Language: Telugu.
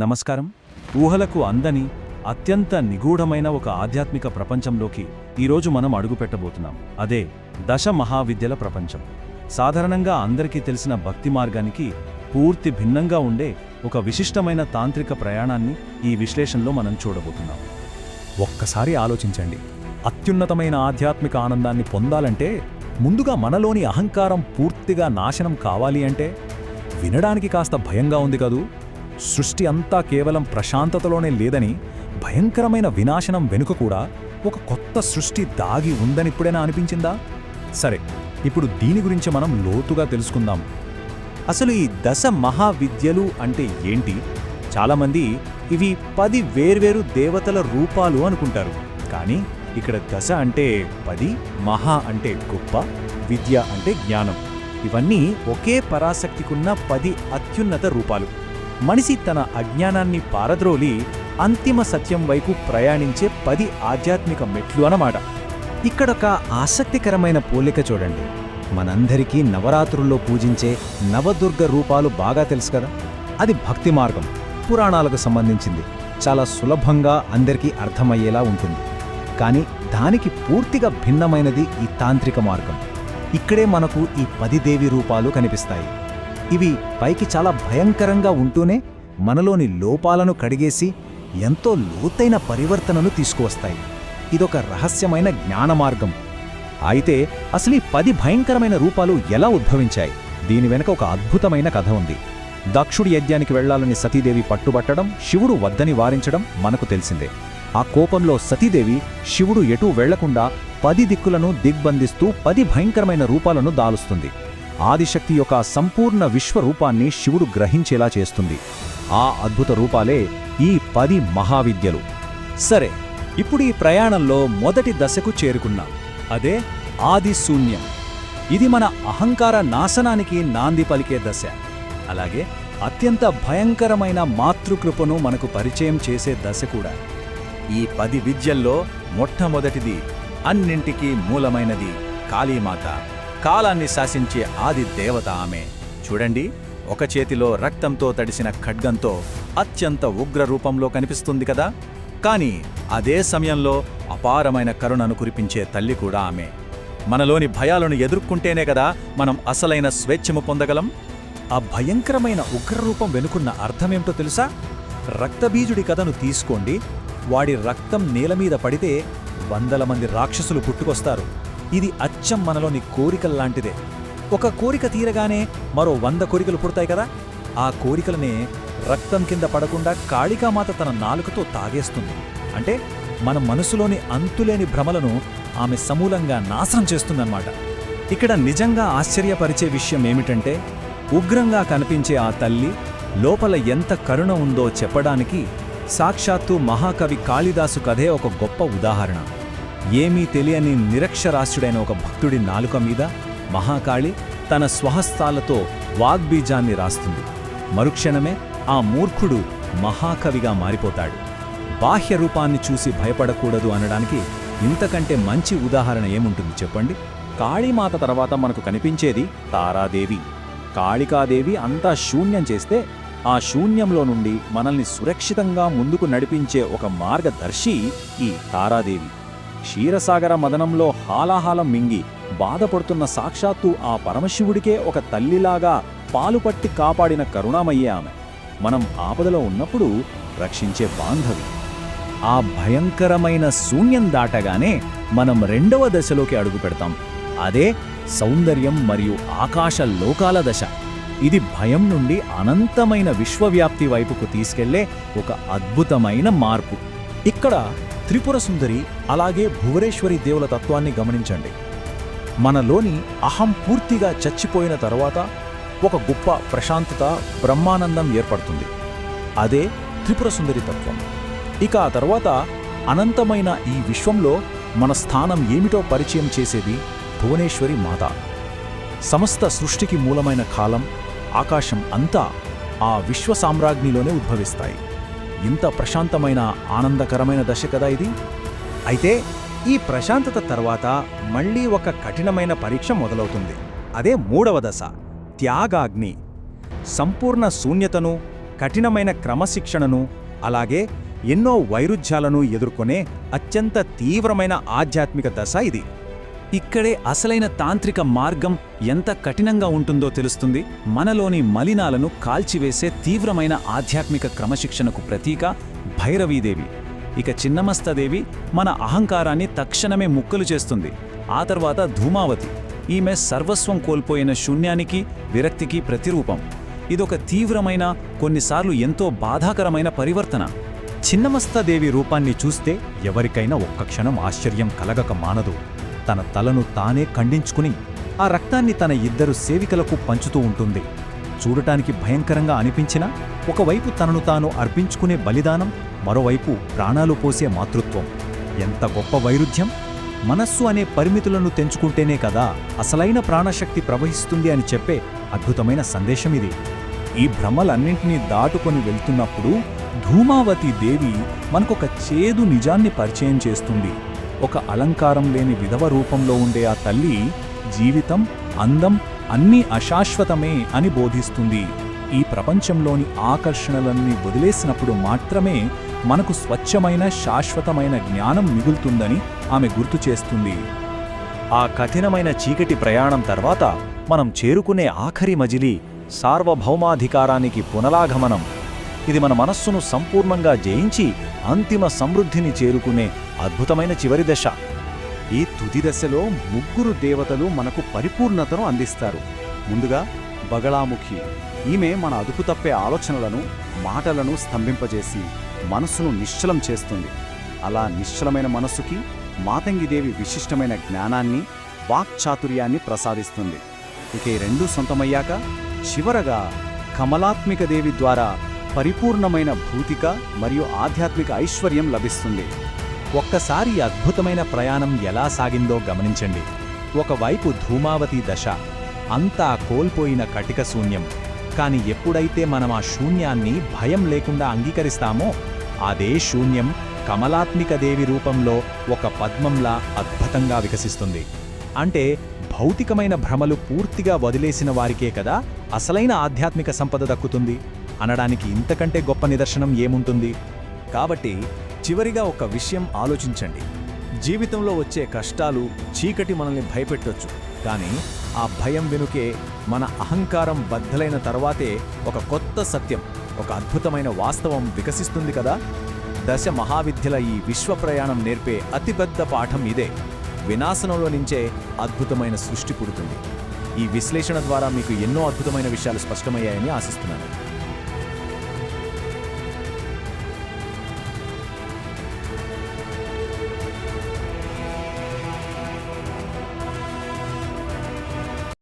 నమస్కారం. ఊహలకు అందని అత్యంత నిగూఢమైన ఒక ఆధ్యాత్మిక ప్రపంచంలోకి ఈరోజు మనం అడుగుపెట్టబోతున్నాం. అదే దశ మహావిద్యల ప్రపంచం. సాధారణంగా అందరికీ తెలిసిన భక్తి మార్గానికి పూర్తి భిన్నంగా ఉండే ఒక విశిష్టమైన తాంత్రిక ప్రయాణాన్ని ఈ విశ్లేషణలో మనం చూడబోతున్నాం. ఒక్కసారి ఆలోచించండి. అత్యున్నతమైన ఆధ్యాత్మిక ఆనందాన్ని పొందాలంటే ముందుగా మనలోని అహంకారం పూర్తిగా నాశనం కావాలి అంటే వినడానికి కాస్త భయంగా ఉంది కదూ. సృష్టి అంతా కేవలం ప్రశాంతతలోనే లేదని, భయంకరమైన వినాశనం వెనుక కూడా ఒక కొత్త సృష్టి దాగి ఉందనిప్పుడైనా అనిపించిందా? సరే, ఇప్పుడు దీని గురించి మనం లోతుగా తెలుసుకుందాం. అసలు ఈ దశ మహావిద్యలు అంటే ఏంటి? చాలామంది ఇవి 10 వేర్వేరు దేవతల రూపాలు అనుకుంటారు. కానీ ఇక్కడ దశ అంటే 10, మహా అంటే గొప్ప, విద్య అంటే జ్ఞానం. ఇవన్నీ ఒకే పరాశక్తికున్న 10 అత్యున్నత రూపాలు. మనిషి తన అజ్ఞానాన్ని పారద్రోలి అంతిమ సత్యం వైపు ప్రయాణించే 10 ఆధ్యాత్మిక మెట్లు అన్నమాట. ఇక్కడొక ఆసక్తికరమైన పోలిక చూడండి. మనందరికీ నవరాత్రుల్లో పూజించే నవదుర్గ రూపాలు బాగా తెలుసు కదా. అది భక్తి మార్గం, పురాణాలకు సంబంధించింది. చాలా సులభంగా అందరికీ అర్థమయ్యేలా ఉంటుంది. కానీ దానికి పూర్తిగా భిన్నమైనది ఈ తాంత్రిక మార్గం. ఇక్కడే మనకు ఈ 10 దేవి రూపాలు కనిపిస్తాయి. ఇవి పైకి చాలా భయంకరంగా ఉంటూనే మనలోని లోపాలను కడిగేసి ఎంతో లోతైన పరివర్తనను తీసుకువస్తాయి. ఇదొక రహస్యమైన జ్ఞాన మార్గం. అయితే అసలు ఈ 10 భయంకరమైన రూపాలు ఎలా ఉద్భవించాయి? దీని వెనుక ఒక అద్భుతమైన కథ ఉంది. దక్షుడి యజ్ఞానికి వెళ్లాలని సతీదేవి పట్టుబట్టడం, శివుడు వద్దని వారించడం మనకు తెలిసిందే. ఆ కోపంలో సతీదేవి శివుడు ఎటూ వెళ్లకుండా 10 దిక్కులను దిగ్బంధిస్తూ 10 భయంకరమైన రూపాలను దాలుస్తుంది. ఆదిశక్తి యొక్క సంపూర్ణ విశ్వరూపాన్ని శివుడు గ్రహించేలా చేస్తుంది. ఆ అద్భుత రూపాలే ఈ 10 మహావిద్యలు. సరే, ఇప్పుడు ఈ ప్రయాణంలో మొదటి దశకు చేరుకున్నాం. అదే ఆది శూన్యం. ఇది మన అహంకార నాశనానికి నాంది పలికే దశ. అలాగే అత్యంత భయంకరమైన మాతృకృపను మనకు పరిచయం చేసే దశ కూడా. ఈ 10 విద్యల్లో మొట్టమొదటిది, అన్నింటికీ మూలమైనది కాళీమాత. కాలాన్ని శాసించే ఆది దేవత ఆమె. చూడండి, ఒక చేతిలో రక్తంతో తడిసిన ఖడ్గంతో అత్యంత ఉగ్ర రూపంలో కనిపిస్తుంది కదా. కానీ అదే సమయంలో అపారమైన కరుణను కురిపించే తల్లి కూడా ఆమె. మనలోని భయాలను ఎదుర్కొంటేనే కదా మనం అసలైన స్వేచ్ఛము పొందగలం. ఆ భయంకరమైన ఉగ్రరూపం వెనుకున్న అర్థమేమిటో తెలుసా? రక్తబీజుడి కథను తీసుకోండి. వాడి రక్తం నేలమీద పడితే 100 మంది రాక్షసులు పుట్టుకొస్తారు. ఇది అచ్చం మనలోని కోరికల్లాంటిదే. ఒక కోరిక తీరగానే మరో 100 కోరికలు పుడతాయి కదా. ఆ కోరికలనే రక్తం కింద పడకుండా కాళికామాత తన నాలుకతో తాగేస్తుంది. అంటే మన మనసులోని అంతులేని భ్రమలను ఆమె సమూలంగా నాశనం చేస్తుందన్నమాట. ఇక్కడ నిజంగా ఆశ్చర్యపరిచే విషయం ఏమిటంటే, ఉగ్రంగా కనిపించే ఆ తల్లి లోపల ఎంత కరుణ ఉందో చెప్పడానికి సాక్షాత్తు మహాకవి కాళిదాసు కథే ఒక గొప్ప ఉదాహరణ. ఏమీ తెలియని నిరక్షరాస్యుడైన ఒక భక్తుడి నాలుక మీద మహాకాళి తన స్వహస్తాలతో వాగ్బీజాన్ని రాస్తుంది. మరుక్షణమే ఆ మూర్ఖుడు మహాకవిగా మారిపోతాడు. బాహ్య రూపాన్ని చూసి భయపడకూడదు అనడానికి ఇంతకంటే మంచి ఉదాహరణ ఏముంటుంది చెప్పండి? కాళీమాత తర్వాత మనకు కనిపించేది తారాదేవి. కాళికాదేవి అంతా శూన్యం చేస్తే ఆ శూన్యంలో నుండి మనల్ని సురక్షితంగా ముందుకు నడిపించే ఒక మార్గదర్శి ఈ తారాదేవి. క్షీరసాగర మదనంలో హాలాహాలం మింగి బాధపడుతున్న సాక్షాత్తు ఆ పరమశివుడికే ఒక తల్లిలాగా పాలుపట్టి కాపాడిన కరుణామయ్యే ఆమె. మనం ఆపదలో ఉన్నప్పుడు రక్షించే బాంధవి. ఆ భయంకరమైన శూన్యం దాటగానే మనం 2వ దశలోకి అడుగుపెడతాం. అదే సౌందర్యం మరియు ఆకాశ లోకాల దశ. ఇది భయం నుండి అనంతమైన విశ్వవ్యాప్తి వైపుకు తీసుకెళ్లే ఒక అద్భుతమైన మార్పు. ఇక్కడ త్రిపుర సుందరి అలాగే భువనేశ్వరి దేవుల తత్వాన్ని గమనించండి. మనలోని అహం పూర్తిగా చచ్చిపోయిన తరువాత ఒక గొప్ప ప్రశాంతత, బ్రహ్మానందం ఏర్పడుతుంది. అదే త్రిపుర సుందరి తత్వం. ఇక ఆ తర్వాత అనంతమైన ఈ విశ్వంలో మన స్థానం ఏమిటో పరిచయం చేసేది భువనేశ్వరి మాత. సమస్త సృష్టికి మూలమైన కాలం, ఆకాశం అంతా ఆ విశ్వ సామ్రాజ్ఞిలోనే ఉద్భవిస్తాయి. ఇంత ప్రశాంతమైన ఆనందకరమైన దశ కదా ఇది. అయితే ఈ ప్రశాంతత తర్వాత మళ్లీ ఒక కఠినమైన పరీక్ష మొదలవుతుంది. అదే 3వ దశ, త్యాగాగ్ని. సంపూర్ణ శూన్యతను, కఠినమైన క్రమశిక్షణను అలాగే ఎన్నో వైరుధ్యాలను ఎదుర్కొనే అత్యంత తీవ్రమైన ఆధ్యాత్మిక దశ ఇది. ఇక్కడే అసలైన తాంత్రిక మార్గం ఎంత కఠినంగా ఉంటుందో తెలుస్తుంది. మనలోని మలినాలను కాల్చివేసే తీవ్రమైన ఆధ్యాత్మిక క్రమశిక్షణకు ప్రతీక భైరవీదేవి. ఇక చిన్నమస్తదేవి మన అహంకారాన్ని తక్షణమే ముక్కలు చేస్తుంది. ఆ తర్వాత ధూమావతి, ఈమె సర్వస్వం కోల్పోయిన శూన్యానికి, విరక్తికి ప్రతిరూపం. ఇదొక తీవ్రమైన, కొన్నిసార్లు ఎంతో బాధాకరమైన పరివర్తన. చిన్నమస్తదేవి రూపాన్ని చూస్తే ఎవరికైనా ఒక్క క్షణం ఆశ్చర్యం కలగక మానదు. తన తలను తానే ఖండించుకుని ఆ రక్తాన్ని తన ఇద్దరు సేవికలకు పంచుతూ ఉంటుంది. చూడటానికి భయంకరంగా అనిపించినా ఒకవైపు తనను తాను అర్పించుకునే బలిదానం, మరోవైపు ప్రాణాలు పోసే మాతృత్వం. ఎంత గొప్ప వైరుధ్యం! మనస్సు అనే పరిమితులను తెంచుకుంటేనే కదా అసలైన ప్రాణశక్తి ప్రవహిస్తుంది అని చెప్పే అద్భుతమైన సందేశం ఇది. ఈ భ్రమలన్నింటినీ దాటుకొని వెళ్తున్నప్పుడు ధూమావతి దేవి మనకొక చేదు నిజాన్ని పరిచయం చేస్తుంది. ఒక అలంకారం లేని విధవ రూపంలో ఉండే ఆ తల్లి జీవితం, అందం అన్నీ అశాశ్వతమే అని బోధిస్తుంది. ఈ ప్రపంచంలోని ఆకర్షణలన్నీ వదిలేసినప్పుడు మాత్రమే మనకు స్వచ్ఛమైన, శాశ్వతమైన జ్ఞానం మిగులుతుందని ఆమె గుర్తు చేస్తుంది. ఆ కఠినమైన చీకటి ప్రయాణం తర్వాత మనం చేరుకునే ఆఖరి మజిలీ సార్వభౌమాధికారానికి పునరాగమనం. ఇది మన మనస్సును సంపూర్ణంగా జయించి అంతిమ సమృద్ధిని చేరుకునే అద్భుతమైన చివరి దశ. ఈ తుది దశలో ముగ్గురు దేవతలు మనకు పరిపూర్ణతను అందిస్తారు. ముందుగా బగళాముఖి. ఈమె మన అదుపు తప్పే ఆలోచనలను, మాటలను స్తంభింపజేసి మనస్సును నిశ్చలం చేస్తుంది. అలా నిశ్చలమైన మనస్సుకి మాతంగిదేవి విశిష్టమైన జ్ఞానాన్ని, వాక్చాతుర్యాన్ని ప్రసాదిస్తుంది. ఇక ఈ రెండూ సొంతమయ్యాక చివరగా కమలాత్మిక దేవి ద్వారా పరిపూర్ణమైన భౌతిక మరియు ఆధ్యాత్మిక ఐశ్వర్యం లభిస్తుంది. ఒక్కసారి ఈ అద్భుతమైన ప్రయాణం ఎలా సాగిందో గమనించండి. ఒకవైపు ధూమావతి దశ, అంతా కోల్పోయిన కటిక శూన్యం. కాని ఎప్పుడైతే మనం ఆ శూన్యాన్ని భయం లేకుండా అంగీకరిస్తామో అదే శూన్యం కమలాత్మిక దేవి రూపంలో ఒక పద్మంలా అద్భుతంగా వికసిస్తుంది. అంటే భౌతికమైన భ్రమలు పూర్తిగా వదిలేసిన వారికే కదా అసలైన ఆధ్యాత్మిక సంపద దక్కుతుంది అనడానికి ఇంతకంటే గొప్ప నిదర్శనం ఏముంటుంది? కాబట్టి చివరిగా ఒక విషయం ఆలోచించండి. జీవితంలో వచ్చే కష్టాలు, చీకటి మనల్ని భయపెట్టొచ్చు. కానీ ఆ భయం వెనుకే మన అహంకారం బద్దలైన తర్వాతే ఒక కొత్త సత్యం, ఒక అద్భుతమైన వాస్తవం వికసిస్తుంది కదా. దశ మహావిద్యల ఈ విశ్వ ప్రయాణం నేర్పే అతిపెద్ద పాఠం ఇదే. వినాశనంలో నుంచే అద్భుతమైన సృష్టి పుడుతుంది. ఈ విశ్లేషణ ద్వారా మీకు ఎన్నో అద్భుతమైన విషయాలు స్పష్టమయ్యాయని ఆశిస్తున్నాను.